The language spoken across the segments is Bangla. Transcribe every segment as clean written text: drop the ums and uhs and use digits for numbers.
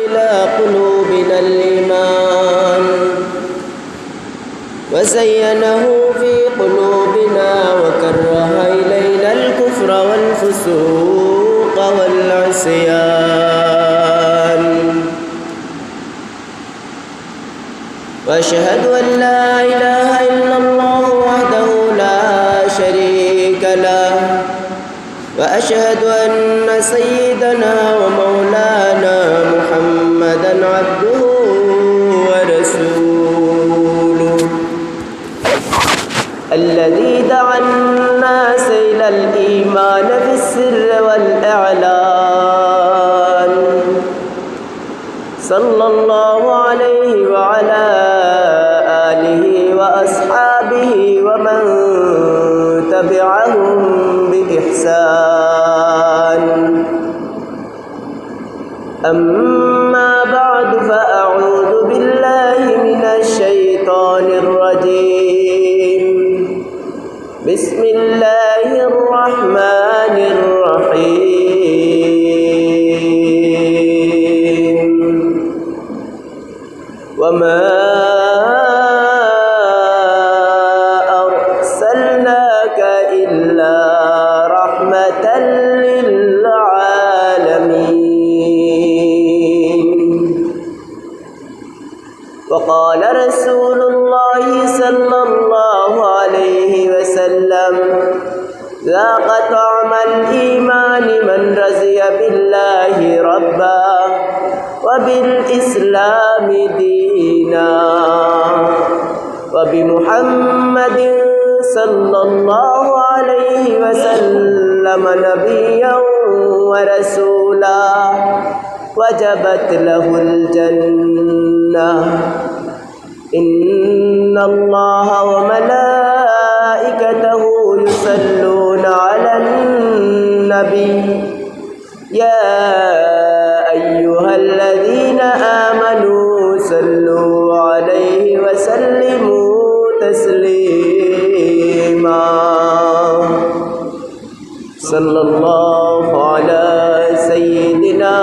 إلى قلوبنا الإيمان وزينه في قلوبنا وكره إلينا الكفر والفسوق والعصيان وأشهد أن لا إله إلا الله وحده لا شريك له وأشهد أن سيدنا ومولانا محمدًا عبده ورسوله الذي دعا الناس إلى الإيمان في السر والإعلان صلى الله عليه وعلى آله وأصحابه ومن تبعهم بإحسان أما بعد فأعوذ بالله من الشيطان الرجيم بسم الله الرحمن الرحيم وما أرسلناك إلا رحمة للعالمين وقال رسول الله صلى الله عليه وسلم ذاق طعم الإيمان من رضي بالله ربا وبالإسلام دينا وبمحمد صلى الله عليه وسلم نبيا ورسولا وجبت له الجنة إن الله وملائكته يصلون على النبي يا أيها الذين آمنوا صلوا عليه وسلموا تسليما صلى الله على سيدنا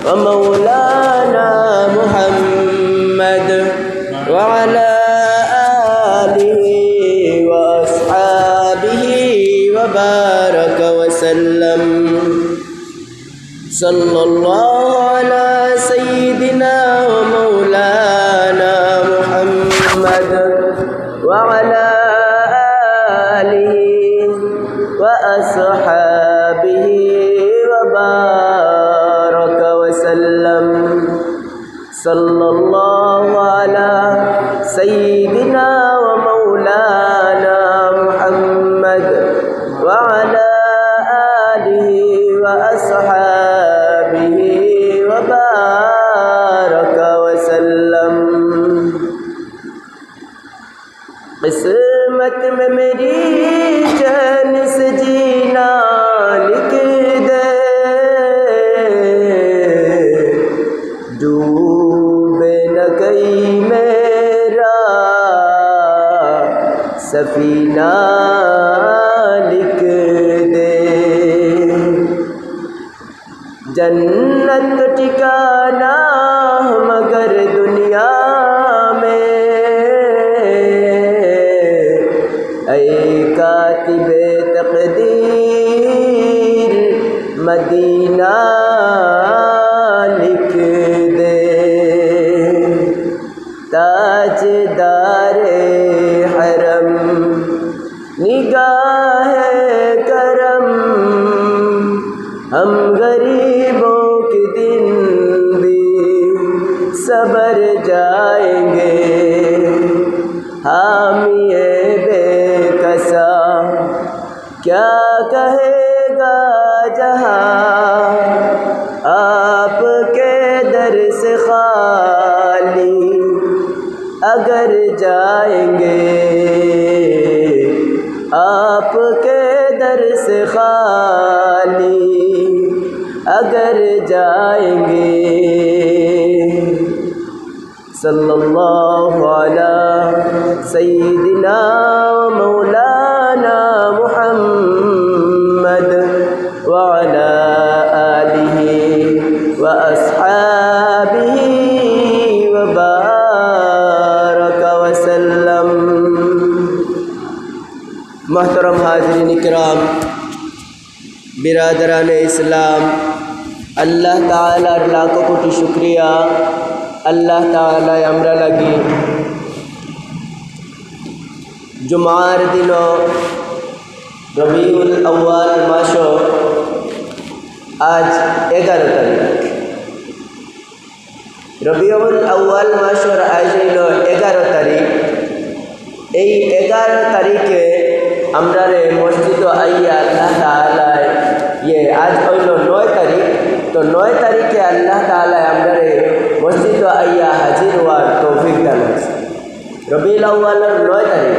ومولانا محمد وعلى آله وأصحابه وبارك وسلم صلى الله على سيدنا ومولانا محمد وعلى آله وأصحابه وبارك وسلم صلى الله على سيدنا ومولانا محمد وعلى آله وأصحابه وبارك وسلم قسمت में मेरी चैन से जीना लिख दे डूबे न कहीं मेरा सफीना लिख दे जन्नत ठिकाना मगर दुनिया में ऐ कातिबे तकदीर मदीना लिख दे ताजदारे हरम निगाह करम हम गरीबों के दिन भी सबर जाएंगे हामिए बेकसा क्या कहेगा जहां आपके दर से खाली अगर जाएंगे आपके दर से खाली अगर जाएंगे सल्लल्लाहु अला सय्यिदिना मौलाना मुहम्मद व अला आलिहि व अस्हाबिहि وأصحابه وبارك وسلم. محترم हाज़रीन इकराम, बिरादरान इस्लाम, अल्लाह तालार लाखों कोटी शुक्रिया. अल्लाह ताला आमरा लगी जुमार दिनो रबीउल अव्वल मासो आज 11 तारीख. रबीउल अव्वल मासोर आज हইল 11 तारीख. এই 11 তারিখে আমরা রে মসজিদ আইয়া আল্লাহ তাআলা ये आज হইল 9 তারিখ. তো 9 তারিখে আল্লাহ তাআলা আমরা রে মসজিদ আইয়া হাজির হওয়ার তৌফিক দান করেছে. রবিউল আউয়ালের 9 তারিখ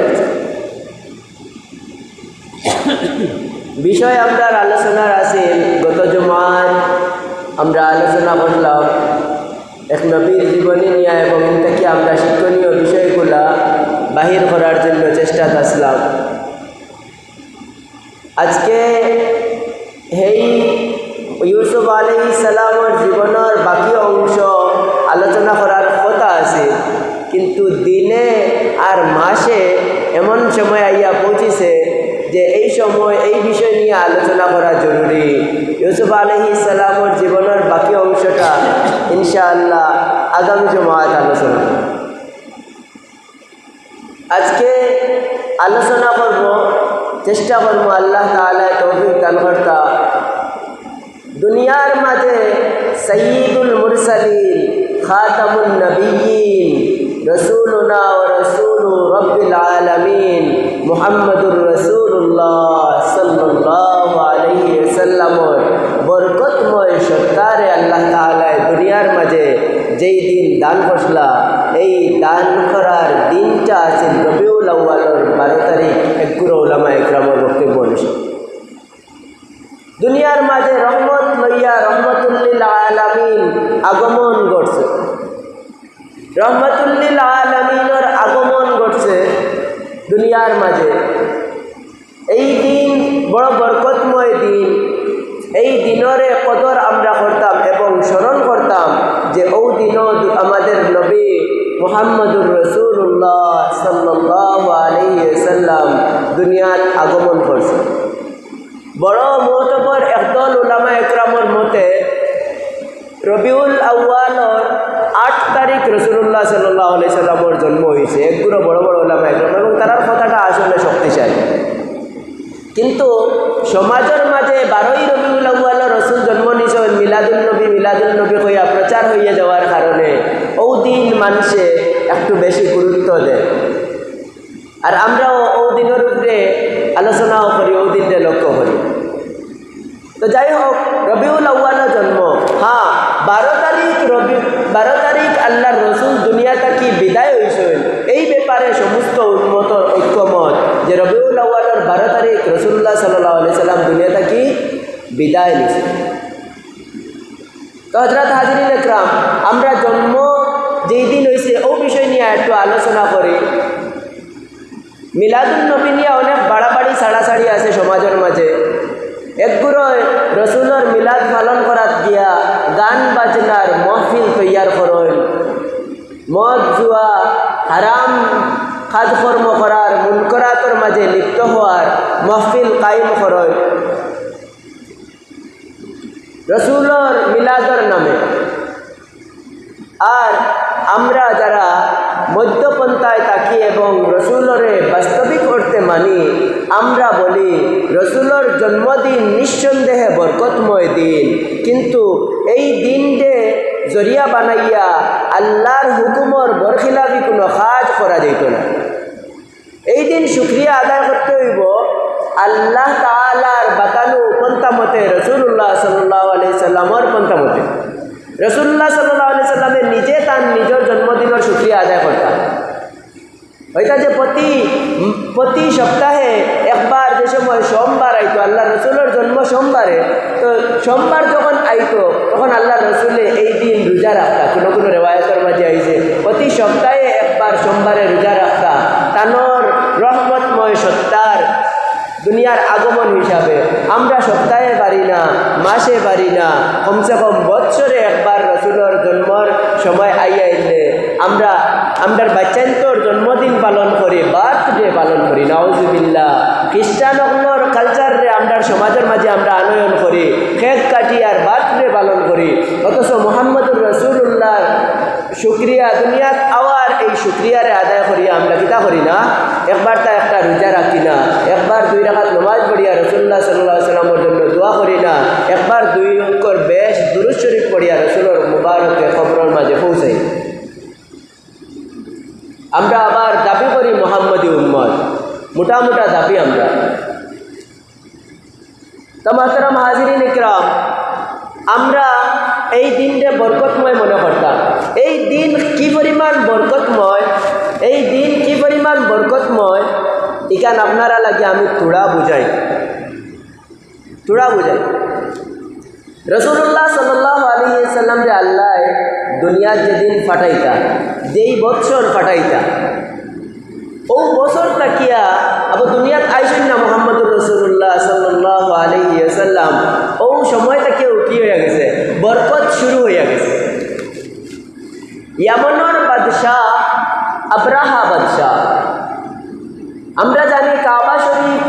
বিষয় আমরা আলোচনার আছে. গত জুমায় আমরা আলোচনা করলাম এক নবীর জীবনী নিয়ে এবং থেকে আমরা শিক্ষণীয় বিষয়গুলা বাহির করার জন্য চেষ্টা করলাম. আজকে এই ইউসুফ আলাইহিস সালামের জীবনের বাকি অংশ আলোচনা করার কথা আছে, কিন্তু দিনে আর মাসে এমন সময় আইয়া পৌঁছেছে যে এই সময় এই বিষয় নিয়ে আলোচনা করা জরুরি. ইউসুফ আলাইহিস সালামের জীবনের বাকি অংশটা ইনশাআল্লাহ আগামী জুমায় আলোচনা. আজকে আলোচনা করব, চেষ্টা করব আল্লাহ তাআলা তৌফিক দান করতা দুনিয়ার মাঝে সাইয়্যিদুল মুরসালিন খাতামুন নবিয়্যিন রাসূলুনা ওয়া রাসূলু রাব্বিল আলামিন মুহাম্মাদুর রাসূলুল্লাহ সাল্লাল্লাহু আলাইহি ওয়াসাল্লামের বরকতময় সত্তারে আল্লাহ তাআলা দুনিয়ার মাঝে যেই দিন দান করলা, এই দান করার দিনটা আছে রবিউল আউয়ালের 12 তারিখ. একগুলো উলামা ইকরামের বক্তব্য অনুসারে দুনিয়ার মাঝে রহমত লইয়া রহমতুল্লিল আলামিন আগমন ঘটছে. রহমতুল্লিল আলামিনের আগমন ঘটছে দুনিয়ার মাঝে. এই দিন বড় বরকতময় দিন. এই দিনরে কদর আমরা করতাম এবং স্মরণ করতাম যে ও দিনও আমাদের নবী মুহাম্মদুর রাসূলুল্লাহ সাল্লাল্লাহু আলাইহি ওয়াসাল্লাম দুনিয়াত আগমন করছে. বড় মুতবর একদল উলামা ইকরামের মতে রবিউল আউয়ালের 8 তারিখ রাসূলুল্লাহ সাল্লাল্লাহু আলাইহি ওয়াসাল্লামের জন্ম হয়েছে. একগুলো বড় বড় উলামা ইকরাম এবং তার কথাটা আসলে শক্তিশালী. কিন্তু সমাজের মাঝে 12ই রবিউল আউয়াল রাসূল জন্ম নিছেন, মিলাদুল নবী হইয়া প্রচার হইয়া যাওয়ার কারণে ও দিন মানুষে একটু বেশি গুরুত্ব দেয়. আর আমরাও ও দিনের উপরে আলোচনাও করি, ও দিনটা লক্ষ্য করি. তো যাই হোক, রবিউল আউয়ালের জন্ম, হ্যাঁ 12 তারিখ আল্লাহর রসুল দুনিয়া থেকে বিদায় হয়েছেন. এই ব্যাপারে সমস্ত উম্মতের ঐক্যমত যে রবিউল আউয়ালের 12 তারিখ রাসূলুল্লাহ সাল্লাল্লাহু আলাইহি সাল্লাম দুনিয়া থেকে বিদায় নিয়েছেন. তো হযরত হাজিরিন ইকরাম, আমরা জন্ম যেই দিন হয়েছে ও বিষয় নিয়ে একটু আলোচনা করি. মিলাদুল নবী নিয়ে অনেক বাড়াবাড়ি ছাড়াছাড়ি আছে সমাজের মাঝে. একগুলো রসুলের মিলাদ পালন করাত গিয়া গান বাজনার মহফিল তৈয়ার করেন, মদ জুয়া হারাম কাজকর্ম করার মুনকরাতের মাঝে লিপ্ত হওয়ার মহফিল কায়েম করেন রসুলের মিলাদের নামে. আর আমরা যারা মধ্যপন্থায় থাকি এবং রসুলরে বাস্তবিক অর্থে মানি, আমরা বলি রসুলের জন্মদিন নিঃসন্দেহে বরকতময় দিন, কিন্তু এই দিনকে জরিয়া বানাইয়া আল্লাহর হুকুমর বরখিলাফি কোনো কাজ করা যেত না. এই দিন শুকরিয়া আদায় করতে হইব আল্লাহ তাআলার বাতানো পন্থামতে, রসুল্লাহ সাল্লাল্লাহু আলাইহি সাল্লামের পন্থামতে. রসুল্লাহ সাল্লাল্লাহু আলাইহি সাল্লামে নিজে তার নিজের জন্মদিনের শুকরিয়া আদায় করতাম. ওইটা যে প্রতি সপ্তাহে একবার যে সময় সোমবার আইতো, আল্লাহ রসুলের জন্ম সোমবারে, তো সোমবার যখন আইতো তখন আল্লাহ রসুলে এই দিন রোজা রাখতা. কোনো কোনো রেওয়ায়তের মাঝে আইছে প্রতি সপ্তাহে একবার সোমবারে রোজা রাখতা তানোর রহমতময় সত্তার দুনিয়ার আগমন হিসাবে. আমরা সপ্তাহে পারি না, মাসে পারি না, কমসে কম বৎসরে একবার রসুলের সময় আইলে আমরা আমরার বাচ্চান্তর জন্মদিন পালন করি, বার্থডে পালন করি, নাউজুবিল্লাহ। খ্রিস্টান অগ্নর কালচারে আমরার সমাজের মাঝে আমরা আনয়ন করি, কেক কাটি আর বার্থডে পালন করি। অথচ মুহাম্মদুর রাসূলুল্লাহর শুক্রিয়া দুনিয়াত আওয়ার এই শুক্রিয়ারে আদায় করিয়া আমরা কিতা করি না, একবার তা একটা রোজা রাখি না, একবার 2 রাকাত নামাজ পড়িয়া রাসূলুল্লাহ সাল্লাল্লাহু আলাইহি ওয়াসাল্লামের জন্য দোয়া করি না, একবার 2 অঙ্কর বেশ দুরূদ শরীফ পড়িয়া রাসূলের মুবারকে কবরের মাঝে পৌঁছাই। আমরা আবার দাবি করি মুহাম্মদী উম্মত, মোটা মোটা দাবি আমরা। তো মুহতারাম হাজিরিন ইকরাম, আমরা এই দিনটা বরকতময় মনে করতাম। এই দিন কি পরিমাণ বরকতময়, এই দিন কি পরিমাণ বরকতময়, এখান আপনারা লাগে আমি থোড়া বুঝাই। রাসূলুল্লাহ সাল্লাল্লাহু আলাইহি ওয়াসাল্লাম রে আল্লাহ দুনিয়ার যেদিন ফাটাইতা, যেই বছর ফাটাইতা, ও বছর তাকিয়া আবার দুনিয়াত আইসেন না মুহাম্মদুর রাসূলুল্লাহ সাল্লাল্লাহু আলাইহি ওয়াসাল্লাম, ও সময় তাকিয়া কি হয়ে গেছে, বরকত শুরু হয়ে গেছে। ইয়ামনের বাদশাহ আবরাহা বাদশাহ, আমরা জানি কাবা শরীফ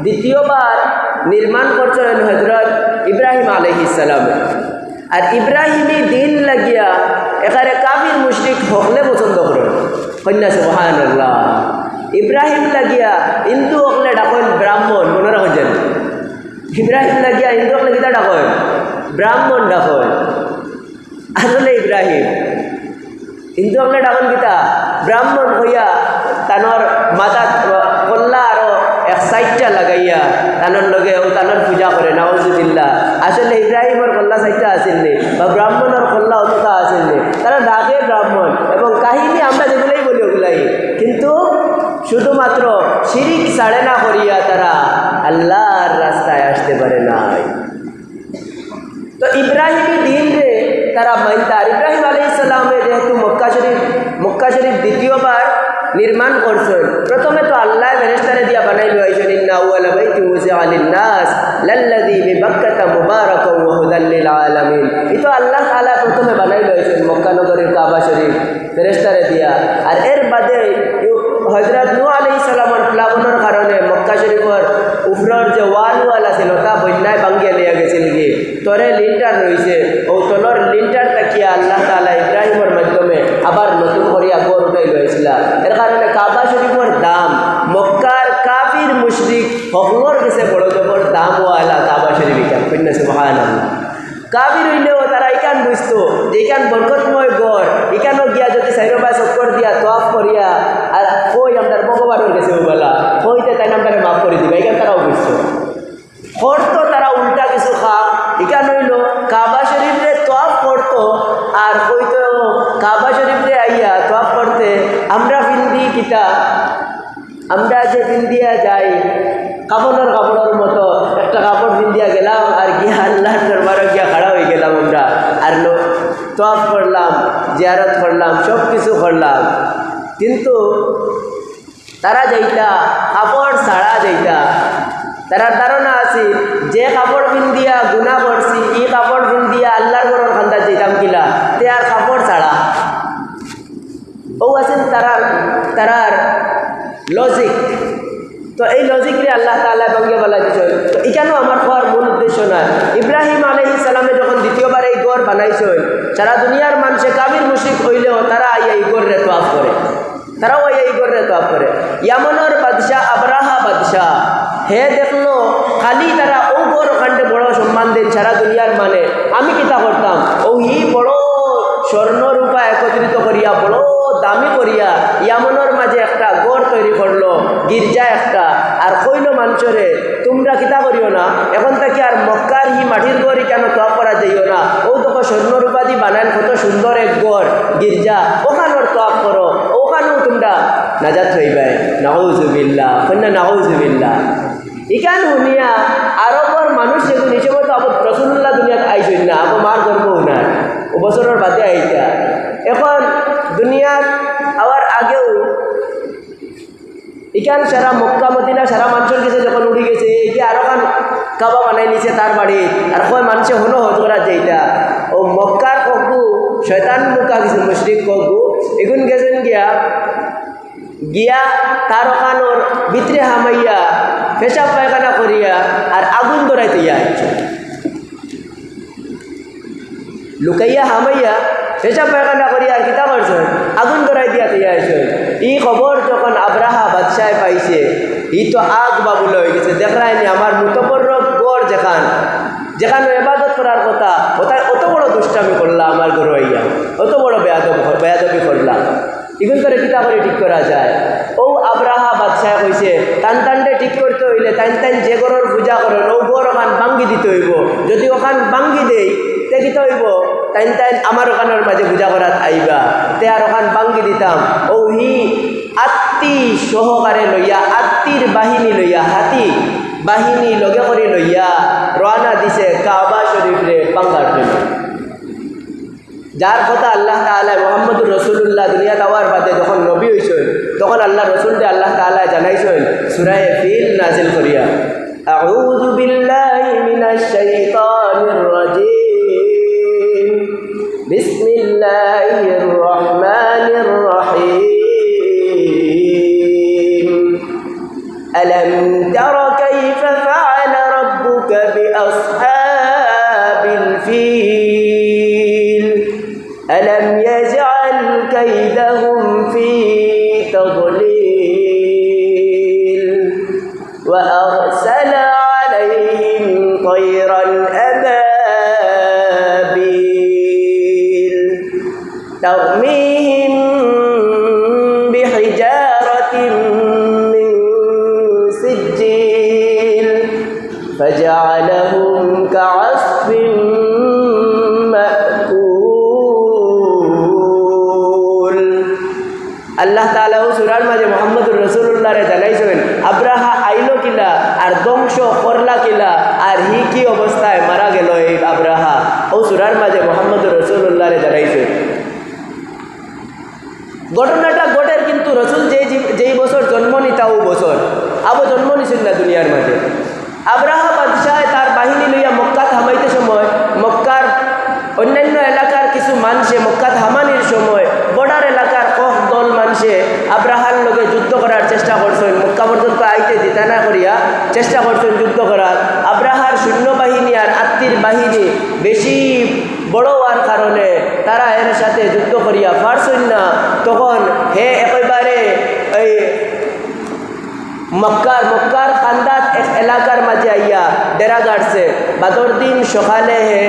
দ্বিতীয়বার নির্মাণ করছেন হযরত ইব্রাহিম আলাইহিস সালাম। আর ইব্রাহিমী দিন লাগিয়া এখানে কাফির মুশরিক হকলে পছন্দ করেন, কন্যা সুবহানাল্লাহ। ইব্রাহিম লাগিয়া হিন্দু হকলে ডাকেন ব্রাহ্মণ, মনে রাখছেন? ইব্রাহিম লাগিয়া হিন্দু হকলে কিতা ডাকেন? ব্রাহ্মণ ডাকেন। আসলে ইব্রাহিম হিন্দু হকলে ডাকেন কিতা? ব্রাহ্মণ হইয়া তানোর মাথা কল্লা আরো 160টা লাগাইয়া তানোর লগে ও তানোর পূজা করে, নাউজুবিল্লাহ। আসলে ইব্রাহিমের কল্লা 60টা আসেননি, বা ব্রাহ্মণের কল্লা অতটা আসেননি, তারা ডাকে ব্রাহ্মণ। এবং কাহিনী আমরা যেগুলোই বলি ওগুলাই, কিন্তু শুধুমাত্র শিরিক ছাড়ে না করিয়া তারা আল্লাহর রাস্তায় আসতে পারে নাই। তো ইব্রাহিমী দিন রে তারা মানতার। ইব্রাহিম আলাইহিস সালামে যেহেতু মক্কা শরীফ দ্বিতীয়বার নির্মাণ করছেন, প্রথমে তো আল্লাহ ফেরেশতারে দিয়া বানাই লইছেন, ইন্না আউয়ালা বাইতি উযিআ লিন-নাস লাল্লাযী বিবাক্কাতা মুবারাকান ওয়া হুদাল লিল আলামিন। এটা আল্লাহ তাআলা প্রথমে বানাই লইছেন মক্কা নগরীর কাবা শরীফ ফেরেশতারে দিয়া। আর এর বাদে হযরত নূহ আলাইহিস সালামের প্লাবনের কারণে মক্কা শরীফের উপরের যে ওয়াল আছিল তা বন্যায় ভাঙ্গিয়া লিয়া গেছিল কি, তরে লিন্টার রয়েছে, ও তলর লিন্টার তাকিয়া আল্লাহ তাআলা ইব্রাহিমের মাধ্যমে আবার নতুন করিয়া গড় উঠাই লইছিল। এর কারণে কাবা শরীফের দাম মক্কার কাফির মুশরিক হকলর কাছে বড় জবর দামওয়ালা কাবা শরীফ। কন্যা সুবহানাল্লাহ। কাফির হইলেও তারা ইকান বুঝতো যে ইকান বরকতময় গড়, ইকানও গিয়া যদি সাইরবা চক্কর দিয়া তোয়াফ করিয়া আর কই আমরা ভগবানের কাছে বলা কইতে তাই আমরা মাফ করে দিবা, ইকান তারাও বুঝতো। করতো তারা উল্টা কিছু খাম, ইকান হইল কাবা শরীফে তোয়াফ করতো আর কইতো কাবা শরীফে আইয়া তোয়াফ করতে আমরা বিন্দি কিতা, আমরা যে বিন্দিয়া যাই কাপড়ের মতো একটা কাপড় বিন্দিয়া গেলাম আর গিয়া আল্লাহর দরবারে গিয়া খাড়া হয়ে গেলাম আমরা, আর তোয়াফ করলাম, জিয়ারত করলাম, সব কিছু করলাম। কিন্তু তারা যাইতা কাপড় ছাড়া যাইতা। তারা ধারণা আছে যে কাপড় বিন্দিয়া গুনাহ করছি, ই কাপড় বিন্দিয়া আল্লাহর ঘরের খান্দার যেতাম কিলা, তে আর কাপড় ছাড়া। ও আছেন তারার লজিক। তো এই লজিকরে আল্লাহ তাআলা ভঙ্গে বলা দিয়েছে। তো এখানেও আমার হওয়ার মূল উদ্দেশ্য নয়। ইব্রাহিম আলাইহিস সালামে যখন দ্বিতীয়বার এই গড় বানাইছেন, সারা দুনিয়ার মানুষে কাফির মুশরিক হইলেও তারা এই গড়রে তোয়াফ করে, তারাও এই গড়রে তোয়াফ করে। ইয়ামনের বাদশাহ আবরাহা বাদশাহ হে দেখলো খালি তারা ও গড় ওখানটে বড় সম্মান দেন সারা দুনিয়ার মানে। আমি কিতা করতাম, ও ই বড় স্বর্ণ রূপা একত্রিত করিয়া বড় দামি করিয়া ইয়ামনের মাঝে একটা গড় তৈরি করলো, গির্জা একটা, আর কইল মানুষরে তোমরা কিতা করিও না, এখন থেকে আর মক্কার হি মাটির গড় কেন তোয়া করা যাইও না, ও দেখো স্বর্ণ রূপা দিয়ে বানান কত সুন্দর এক গড় গির্জা, ওখানোর তোয়াপ করো, ওখানেও তোমরা নাজাত হইবে। নাউজুবিল্লাহ, কন্যা নাউজুবিল্লাহ। ইকান শুনিয়া আরবর মানুষ যেগুলো হিসেবে তো আবার রাসূলুল্লাহ দুনিয়াত আইসেন না, আবার মার গর্বও নাই, ও বছরের বাদে আইতা। এখন দুনিয়াত আবার আগেও ইকান সারা মক্কা মদিনা সারা মানুষের কাছে যখন উড়ি গেছে, এই যে আরো খান কাবা বানাই নিছে তার বাড়ি, আর কয় মানুষে হলো হজ করা যেটা ও মক্কার ককু শয়তান মুখা কিছু মুশরিক কগু এগুন গেছেন গিয়া তার ওখানোর ভিতরে হামাইয়া পেশাব পায়খানা করিয়া আর আগুন ধরাইতে ইয়া লুকাইয়া হামাইয়া পেশাব পায়খানা করিয়া আর কিতা করছেন আগুন ধরাই দিয়া ইয়া ই খবর যখন আব্রাহা বাদশাহ পাইছে ই তো আগ বাবুল হয়ে গেছে দেখায়নি আমার মুতবর্র গড় যেখানে ইবাদত করার কথা ওটাই অত বড় দুষ্টামি করলাম আমার ঘর হইয়া অত বড় বেয়াদবি করলাম এগুন করে কিতা করে ঠিক করা যায় ও আব্রাহা বাদশাহ কইছে টানটানটে ঠিক করতে হইলে টাইন যে ঘরের পূজা করেন ও ঘর ওখান ভাঙ্গি দিতে হইব যদি ওখান ভাঙ্গি দেই তে কিতা হইব টাইন আমার ওখানের মাঝে পূজা করাত আইবা তে আর ওখান ভাঙ্গি দিতাম ও হি আত্মী সহকারে লইয়া আত্মীর বাহিনী লইয়া হাতি বাহিনী লগে করে লইয়া রওনা দিছে কাবা শরীফরে ভাঙ্গার জন্য যার কথা আল্লাহ তাআলা মুহাম্মদুর রাসূলুল্লাহ দুনিয়া তাওয়ার বাদে যখন নবী হইছেন তখন আল্লাহ রাসূলকে আল্লাহ তাআলা জানাইছেন সূরা ফিল নাজিল করিয়া আউযু বিল্লাহি মিনাশ শাইতানির রাজীম বিসমিল্লাহির রহমানির রহিম আলাম তারা কাইফা ফাআলা রাব্বুকা বিআসহাবিল ফিল ألم يجعل كيدهم في تضليل وأرسل عليهم طيرا أبابيل ترميهم بحجارة من سجيل فجعلهم كعصف আল্লাহ তাআলা সূরার মাঝে মুহাম্মদুর রাসূলুল্লাহরে জানাইছেন আব্রাহা আইলো কিলা আর ধ্বংস করলা কিলা আর হি কি অবস্থায় মারা গেল এই আব্রাহা ও সূরার মাঝে মুহাম্মদুর রাসূলুল্লাহরে জানাইছেন ঘটনাটা ঘটের কিন্তু রাসূল যেই বছর জন্ম নিতা ও বছর আবু জন্ম নিছেন না দুনিয়ার মাঝে আব্রাহা বাদশাহ তার বাহিনী লইয়া মক্কা থামাইতে সময় মক্কার অন্যান্য এলাকার কিছু মানুষে মক্কা থামানির সময় বর্ডার এলাকার দল মানুষে আব্রাহার লগে যুদ্ধ করার চেষ্টা করছেন মক্কা পর্যন্ত আইতে দিতা না করিয়া চেষ্টা করছেন যুদ্ধ করার আব্রাহার সৈন্যবাহিনী আর আত্মীর বাহিনী বেশি বড় হওয়ার কারণে তারা এর সাথে যুদ্ধ করিয়া পারছেন না তখন হে একেবারে এই মক্কার খান্দাত এলাকার মাঝে আইয়া ডেরা গাড়ছে বাদর দিন সকালে হে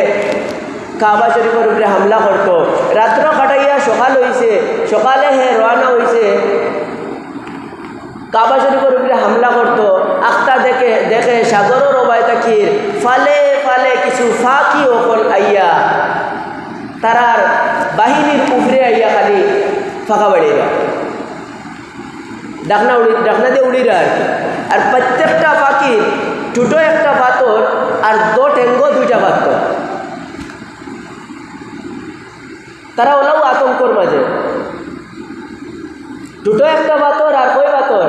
কাবা শরীফের উপরে হামলা করতো রাত্র কাটাইয়া সকাল হয়েছে সকালে হে রওনা হয়েছে কাবা শরীফের উপরে হামলা করতো আখতা দেখে সাগরের ওবায় তাকির ফালে ফালে কিছু ফাঁকি ওপর আইয়া তারার বাহিনীর উপরে আইয়া খালি ফাঁকা বাড়িয়ে ডাকনা দিয়ে উড়িরা আর প্রত্যেকটা ফাঁকির ছোটো একটা পাথর আর ঠেঙ্গ দুইটা পাথর তারা ওলাও আতঙ্কর মাঝে দুটো একটা পাথর আর কই পাথর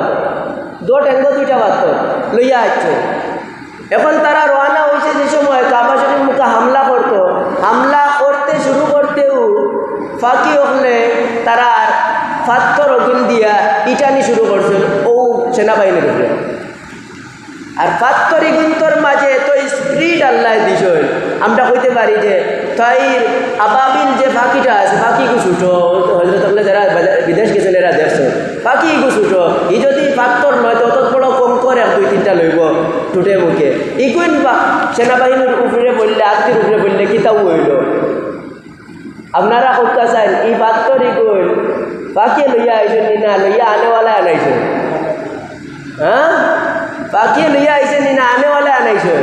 ঠেঙ্গ দুইটা পাথর লইয়া আসছে এখন তারা রওনা হয়েছে যে সময় কাবা শরীফ মুখে হামলা করতো হামলা করতে শুরু করতেও ফাঁকি হলে তারা পাথর অগুন দিয়া ইটানি শুরু করছিল ও সেনাবাহিনীর উপরে আর পাথর ইগুন্তর মাঝে তো স্পিড আল্লাহ দিছই আমরা কইতে পারি যে তাই আবাবিল যে ফাঁকিটা আছে ফাঁকি ছুটো হজরত আপনি যারা বিদেশ গেছেন এরা দেখছো ফাঁকি ছুটো ই যদি পাথর নয় তো অত বড় কম করে 2-3টা লইব টুটে মুখে ইগুন সেনাবাহিনীর উপরে বললে আত্মীর উপরে বললে কিতাও হইল আপনারা কোথা চান এই পাথর ইগুন ফাঁকি লইয়া আইছেন না লইয়া আনেওয়ালা আনাইছেন হ্যাঁ ফাঁকি লইয়া আইছেন না আনেওয়ালা আনাইছেন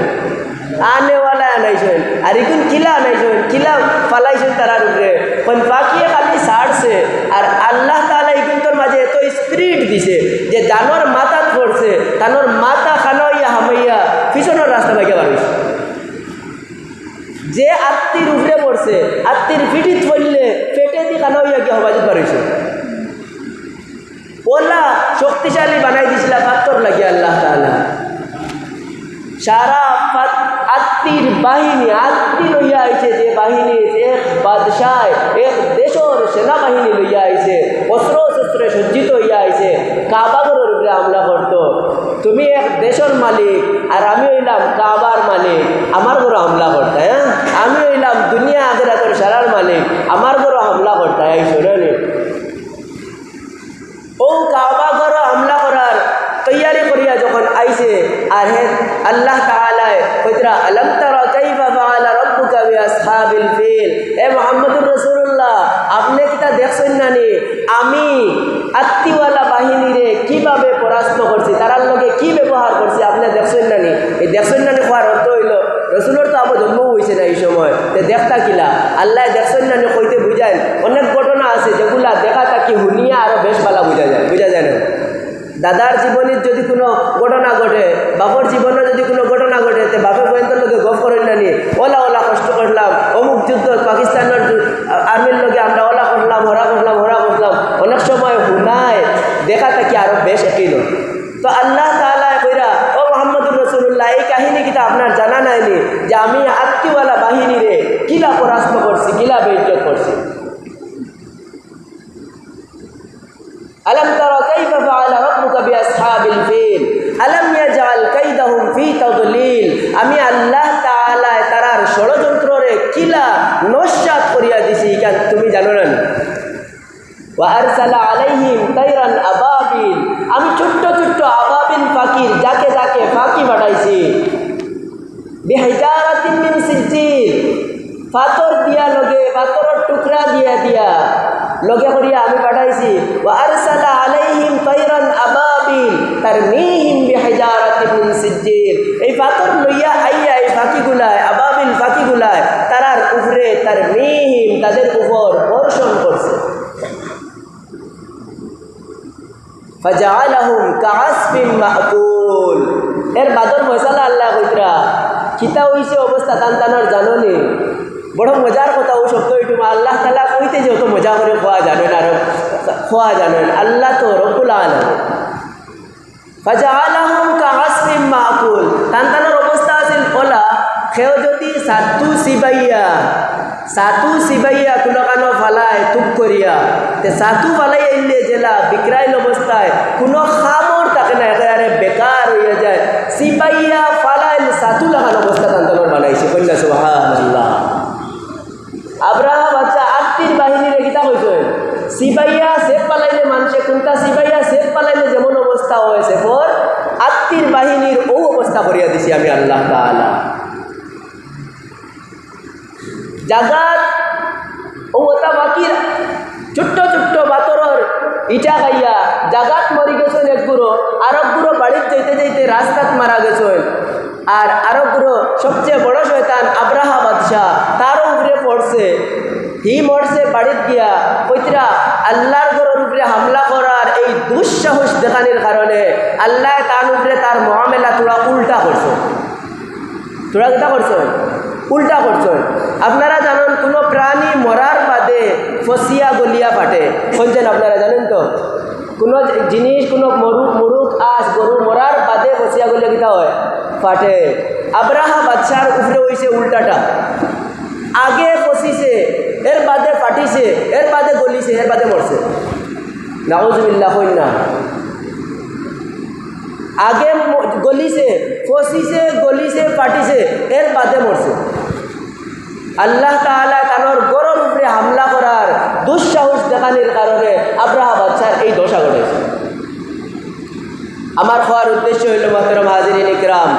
আনেওয়ালা আনাইছেন আর এখন কিলা আনাইছেন কিলা ফালাইছেন তারার উপরে কোন ফাঁকিয়ে খালি ছাড়ছে আর আল্লাহ তাআলা এখন তোর মাঝে এত স্পিরিট দিছে যে জানোর মাথা পড়ছে তানোর মাথা খানাইয়া হামাইয়া পিছনের রাস্তা ভাগে বাড়িছে যে আত্মীর উপরে পড়ছে আত্মীর পিঠিত পড়লে পেটে দিয়ে খানাইয়া গিয়ে হবাজিত বাড়িছে ওলা শক্তিশালী বানাই দিছিল পাথর লাগিয়ে আল্লাহ তাআলা সারা আত্মীর বাহিনী আত্মী লইয়া আইছে যে বাহিনী এক বাদশাহ এক আইসো নি ও কাবা ঘর হামলা করার তৈয়ারি করিয়া যখন আইছে আর হে আল্লাহ তাআলা কইতরা আলাম তারা কাইফা ফাআলা রাব্বুকা বিআসহাবিল ফিল এ মুহাম্মদুর রাসূলুল্লাহ আপনি কিটা দেখছেন না নি আমি আত্তিওয়ালা বাহিনীরে কিভাবে পরাস্ত করছি তারার লগে কি ব্যবহার করছি আপনি দেখছেন না নি এই দেখছেন না নি হওয়ার অর্থ হইল রসুলের তো আবার জন্ম হয়েছে না এই সময় তে দেখতা কিলা আল্লাহ দেখছেন না নি কইতে বুঝায় অনেক ঘটনা আছে যেগুলা দেখা থাকি হুনিয়া আরো বেশ ভালো বুঝা যায় না দাদার জীবনের যদি কোনো ঘটনা ঘটে বাপর জীবনে যদি কোনো ঘটনা ঘটে তে বাপের বয়ন্তর লোকে গপ করেন না নি ওলা কষ্ট করলাম অমুক যুদ্ধ পাকিস্তানের আর্মির লোকে আমরা ওলা করলাম হরা করলাম অনেক সময় হুনায় দেখা থাকি আরো বেশ একই লোক তো আল্লাহ তাআলা কইরা ও মুহাম্মদুর রাসূলুল্লাহ এই কাহিনী কিটা আপনার জানা নাইনি যে আমি আত্মীওয়ালা বাহিনীরে কিলা পরাস্ত করছি কিলা বেইজ্জত করছি আলাম তারা কাইফা ফাআলা রাব্বুকা বিআসহাবিল ফিল আলাম ইয়াজআল কাইদাহুম ফি তাদলিল আমি আল্লাহ তাআলা তারার ষড়যন্ত্ররে কিলা নস্যাৎ করিয়া দিছি কেন তুমি জানো না ওয়া আরসালা আলাইহিম তাইরান আবাবিল আমি ছোট্ট আবাবিল পাখির যাকে পাখি পাঠাইছি বিহিজারাতিন মিন সিজ্জিল পাথর দিয়া লগে পাথরের টুকরা দিয়া লগে করিয়া আমি পাঠাইছি ওয়া আরসালা আলাইহিম তাইরান আবাবিল তারমিহিম বিহিজারাতিন মিন সিজ্জিল এই পাথর লইয়া আইয়া এই পাখিগুলায় আবাবিল পাখিগুলায় তারার উপরে তারমিহিম তাদের উপর বর্ষণ করছে ফাজআলাহুম কাআসফিন মাকুল এর বাদর মশালা আল্লাহ কইতরা কিতা হইছে অবস্থা তানতানোর জানোনি বড় মজার কথা ও শব্দ একটু আল্লাহ তাআলা কইতে যে অত মজা করে খোয়া জানেন আল্লাহ তো রব্বুল আলামিন ফাজআলাহুম কাআসফিন মাকুল তানতানোর অবস্থা আছিল ওলা খেও যদি সাতু সিবাইয়া কুলকানো ফালায় তুক করিয়া তে সাতু ফালাই আইলে জেলা বিক্রাইল অবস্থায় কোনো খামর থাকে না একেবারে বেকার হইয়া যায় সিবাইয়া ফালাইল সাতু লাগানো অবস্থা তান্তর বানাইছে কন্যা সুবহানাল্লাহ আব্রাহা বাচ্চা আত্মীর বাহিনীরে কিতা কইছে সিবাইয়া সেফ পালাইলে মানুষে কোনটা সিবাইয়া সেফ পালাইলে যেমন অবস্থা হয়েছে পর আত্মীর বাহিনীর ও অবস্থা করিয়া দিছি আমি আল্লাহ তাআলা জাগাত ওটা বাকির ছোট্ট বাতরর ইটা খাইয়া জাগাত মরি গেছেন একগুলো আরবগুলো বাড়িতে যাইতে রাস্তাত মারা গেছেন আর আরবগুলো সবচেয়ে বড় শয়তান আব্রাহা বাদশাহ তার উপরে পড়ছে হি মরছে বাড়িত গিয়া কইতরা আল্লাহর ঘরের উপরে হামলা করার এই দুঃসাহস দেখানোর কারণে আল্লাহ তার উপরে তার মুআমেলা তোরা উল্টা করছে তোরা কিতা করছে উল্টা করছেন আপনারা জানেন কোনো প্রাণী মরার বাদে ফসিয়া গলিয়া ফাটে শুনছেন আপনারা জানেন তো কোনো জিনিস কোনো মরুক আস গরু মরার বাদে ফসিয়া গলিয়া কিতা হয় ফাটে আব্রাহা বাদশার উপরে হইছে উল্টাটা আগে ফসিছে এর বাদে ফাটিছে এর বাদে গলিছে এর বাদে মরছে নাউজুবিল্লাহ হইন না আগে গলিছে ফসিছে গলিছে ফাটিছে এর বাদে মরছে আল্লাহ তাআলা তার গরর উপরে হামলা করার দুঃসাহস দেখানোর কারণে আব্রাহা বাদশার এই দশা ঘটেছে আমার হওয়ার উদ্দেশ্য হইল মোহতরম হাজিরিন ইকরাম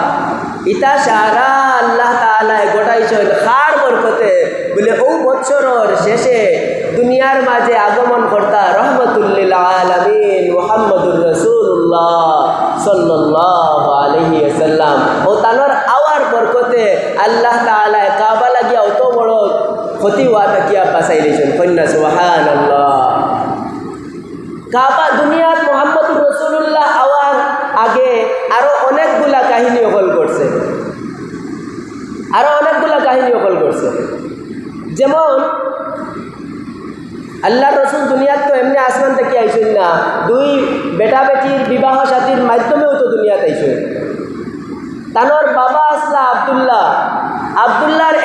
ইতা সারা আল্লাহ তাআলা গোটাইছেন খার বরকতে বলে ও বছরের শেষে দুনিয়ার মাঝে আগমন কর্তা রহমতুল লিল আলামিন মুহাম্মদুর রাসূলুল্লাহ সাল্লাল্লাহু আলাইহি ওয়াসাল্লাম ও তানোর আওয়ার বরকতে আল্লাহ তাআলা কাবা লাগিয়া অত বড় ক্ষতি হওয়া থাকিয়া বাঁচাই দিয়েছেন কন্যা সুবহানাল্লাহ কাবা দুনিয়াত মুহাম্মদুর রাসূলুল্লাহ আওয়ার আগে আরো অনেকগুলা কাহিনী অকল করছে যেমন আল্লাহ রসুল দুনিয়াত তো এমনি আসমান থেকে আইসেন না দুই বেটা বেটির বিবাহ সাথীর মাধ্যমেও তো দুনিয়াতে আইসেন তানোর বাবা আসলা আব্দুল্লাহর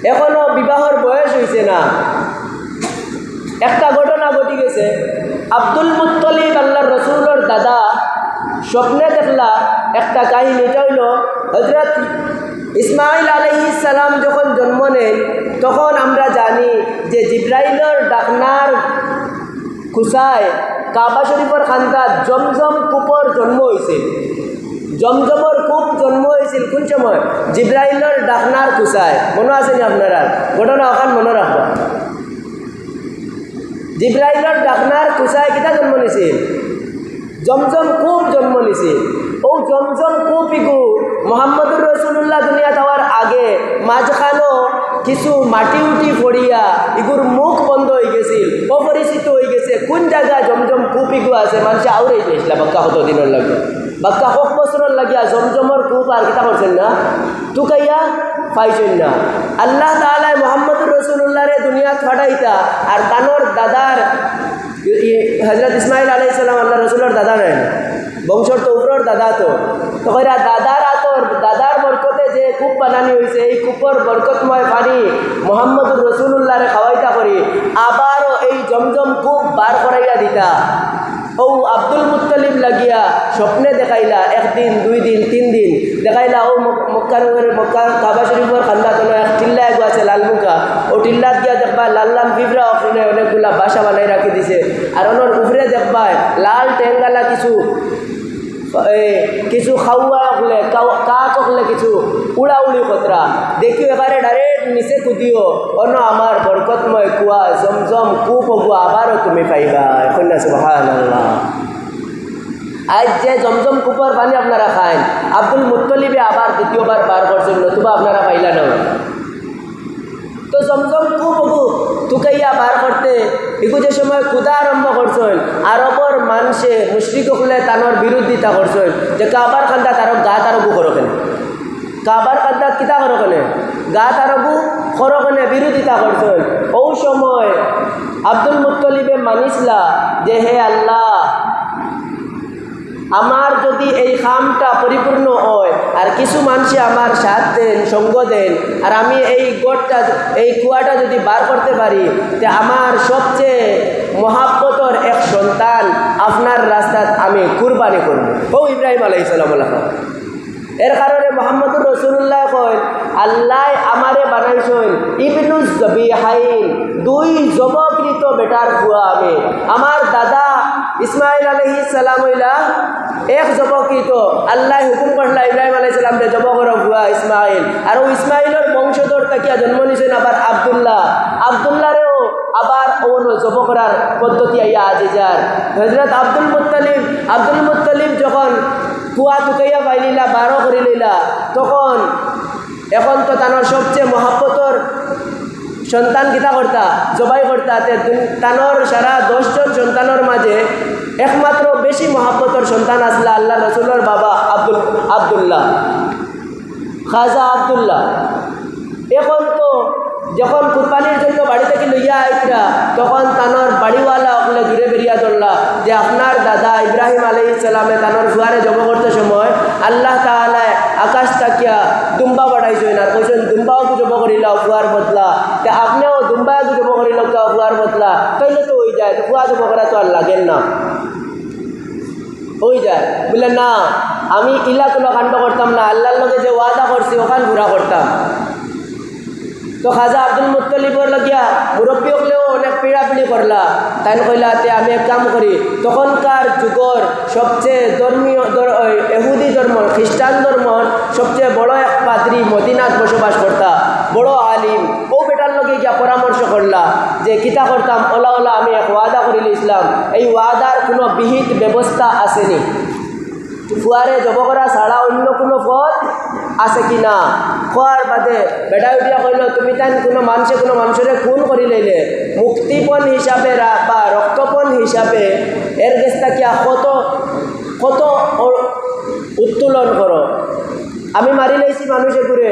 এখনো বিবাহর বয়স হয়েছে না একটা ঘটনা ঘটি গেছে আব্দুল মুত্তলিব আল্লাহর রসুলের দাদা স্বপ্নে দেখলা একটা কাহিনী এটা হইল হযরত ইসমাইল আলাইহিস সালাম যখন জন্ম নেন তখন আমরা জানি যে জিব্রাইল কুসায় কাবা শরীফের খান্দাত জমজম কূপর জন্ম হয়েছিল। জমজমর কূপ জন্ম হয়েছিল কোন সময়? জিব্রাইলের ডাকনার কুসায়। মনে আছেনি আপনারা? ঘটনা ওখান মনে রাখবা। জিব্রাইলের ডাকনার কুসায় কিতা জন্ম নিছিল? জমজম কূপ জন্ম নিছিল। ও জমজম কূপ ইগু মোহাম্মদুর রসুল্লাহ দুনিয়া যাওয়ার আগে মাঝখানো কিছু মাটি উঠি পড়িয়া ইগুর মুখ বন্ধ হয়ে গেছিল, অপরিচিত হয়ে গেছে। কোন জায়গায় জমজম কূপ ইগু আছে মানুষ আউরে গেছিল বাক্কা কত দিনের লাগে, বাক্কা হক বছরের লাগিয়া জমজমর কূপ আর কিতা করছেন না, তুকাইয়া পাইছেন না। আল্লাহ তাআলা মোহাম্মদুর রসুল্লাহরে দুনিয়াত ফাটাইতা আর তানোর দাদার হজরত ইসমাইল আলাইহিস সালাম আল্লাহ রসুলের দাদা নেন, বংশর তো উপরের দাদা। তো কইরা দাদার আতর দাদার বরকতে যে কূপ বানানি হয়েছে, এই কূপর বরকতময় পানি মোহাম্মদুর রসুল্লাহরে খাওয়াইতা করি আবারও এই জমজম কূপ বার করাইয়া দিতা। ও আব্দুল মুত্তালিব লাগিয়া স্বপ্নে দেখাইলা, একদিন, 2 দিন, 3 দিন দেখাইলা। ও মক্কার কাবা শরীফের খান্দাত এক টিল্লা এগো আছে লালমুখা, ও টিল্লাত গিয়া দেখবা লাল লাল পিঁপড়া ওখানে অনেকগুলা বাসা বানাই রাখি দিছে। আর ওনার উপরে দেখবা লাল টেঙ্গালা কিছু খাওয়া হলে কাক হলে কিছু উড়াউড়ি খতরা দেখিও এবারে ডাইরেক্ট নিচে কুদিও অন্য আমার বরকতময় কুয়া জমজম কূপ হবুয়া আবারও তুমি পাইবা। এখন না সুবহানাল্লাহ। আজ যে জমজম কূপের পানি আপনারা খান, আব্দুল মুত্তলিবে আবার দ্বিতীয়বার বার করছেন, নতুবা আপনারা পাইলা না। তো জমজম কূপ হবু তুকাইয়া বার করতে এগু যে সময় ক্ষুদা আরম্ভ করছেন, আরবর মানুষে মুশরিক হলে তানোর বিরোধিতা করছেন যে কাবার খান্দা তার গা তারবু করো কেন, কাবার খান্দা কিতা করো কেন, গা তারবু করো কেন বিরোধিতা করছেন। ও সময় আব্দুল মুত্তলিবে মানিসলা যে হে আল্লাহ, আমার যদি এই কামটা পরিপূর্ণ হয় আর কিছু মানুষে আমার সাথ দেন, সঙ্গ দেন, আর আমি এই গড়টা এই কুয়াটা যদি বার করতে পারি, তে আমার সবচেয়ে মহাব্বতর এক সন্তান আপনার রাস্তাত আমি কুরবানি করব। ও ইব্রাহিম আলাইহিস সালাম। এর কারণে মোহাম্মদুর রসুল্লাহ কয় আল্লাহ আমারে বানাইছেন ইবনুজ জবিহাইন, 2 জবকৃত বেটার কুয়া। আমি আমার দাদা ইসমাইল আলাইহিস সালাম হইলা 1 জবকৃত। আল্লাহ হুকুম করলা ইব্রাহিম আলাইহিস সালাম রে জব করা হুয়া ইসমাইল, আর ও ইসমাইলের বংশধর তাকিয়া জন্ম নিছেন আবার আব্দুল্লাহ। আব্দুল্লাহরেও আবার ওনো জব করার পদ্ধতি আইয়া আজি যার হযরত আব্দুল মুত্তালিব যখন কুয়া তুকাইয়া পাইলিলা, 12 করে লইলা, তখন এখন তো তানোর সবচেয়ে মহাব্বতর সন্তান কিতা করতা, জবাই করতা। তানোর সারা 10 জন সন্তানের মাঝে একমাত্র বেশি মহাব্বতর সন্তান আসলা আল্লাহ রসুলের বাবা আব্দুল্লাহ, খাজা আব্দুল্লাহ। এখন তো যখন কুরবানির জন্য বাড়ি থেকে লইয়া আইতরা, তখন তানোর বাড়িওয়ালা ওখানে দূরে বেরিয়া ধরলা যে আপনার দাদা ইব্রাহিম আলাইহিস সালামে তানোর ফুয়ারে জব করতে সময় আল্লাহ তাআলা আকাশ তাকিয়া দুম্বা বাড়াইছেন আর কইছেন দুম্বাও জব করিলাও ফুয়ার বদলা, তে আপনিও দুম্বা জব করিলাও ফুয়ার বদলা, তাইলে তো হয়ে যায়। ফুয়া জব করা তো আর লাগেন না, হয়ে যায়। বলে না, আমি ইলা কোনো কাণ্ড করতাম না, আল্লাহর লগে যে ওয়াদা করছি ওখান ঘুরা করতাম। তো খাজা আব্দুল মুত্তালিবর লাগিয়া মুরব্বী হলেও অনেক পিড়াপিড়ি করলা। তাই কইলা তে আমি এক কাম করি, তখনকার যুগর সবচেয়ে ধর্মীয় এহুদি ধর্ম, খ্রিস্টান ধর্ম সবচেয়ে বড় এক পাদ্রী মদিনাত বসবাস করতা, বড় আলিম। ও বেটার লগে গিয়া পরামর্শ করলা যে কিতা করতাম, ওলা ওলা আমি এক ওয়াদা করিল ইসলাম, এই ওয়াদার কোনো বিহিত ব্যবস্থা আসেনি, ফুয়ারে জব করা ছাড়া অন্য কোনো পথ আছে কি না। খোয়ার বাদে বেটা উঠিয়া কইল তুমি তাই কোনো মানুষের খুন করি লইলে মুক্তিপণ হিসাবে বা রক্তপণ হিসাবে এর গেছটা কি কত উত্তোলন করো, আমি মারি লাইছি মানুষে ঘুরে,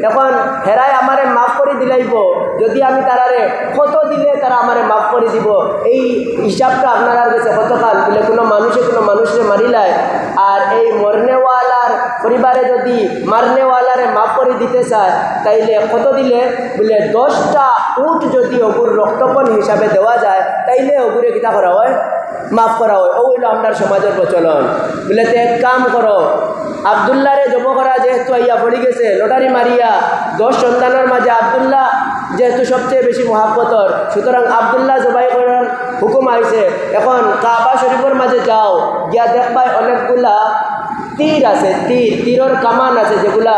এখন হেরাই আমারে মাফ করে দিলাইব, যদি আমি তারারে কত দিলে তারা আমারে মাফ করে দিব, এই হিসাবটা আপনারা কাছে কতকাল বলে কোনো মানুষে মারিলায়, আর এই মরনেওয়ালার পরিবারে যদি মারনেওয়ালারে মাফ করে দিতে চায় তাইলে কত দিলে বলে 10টা উট যদি অগুর রক্তপণ হিসাবে দেওয়া যায় তাইলে অগুরে কিতা করা হয়, মাফ করা হয়। ও হইল আপনার সমাজের প্রচলন। বলে তো এক কাম করো, আবদুল্লাহরে জব করা যেহেতু আইয়া পড়ি গেছে লটারি মারিয়া 10 সন্তানের মাঝে আবদুল্লাহ যেহেতু সবচেয়ে বেশি মহাব্বতর, সুতরাং আবদুল্লাহ জবাই করার হুকুম আইছে এখন কাবা শরীফের মাঝে যাও গিয়া দেখবাই অনেকগুলা তীর আছে, তীরের কামান আছে যেগুলা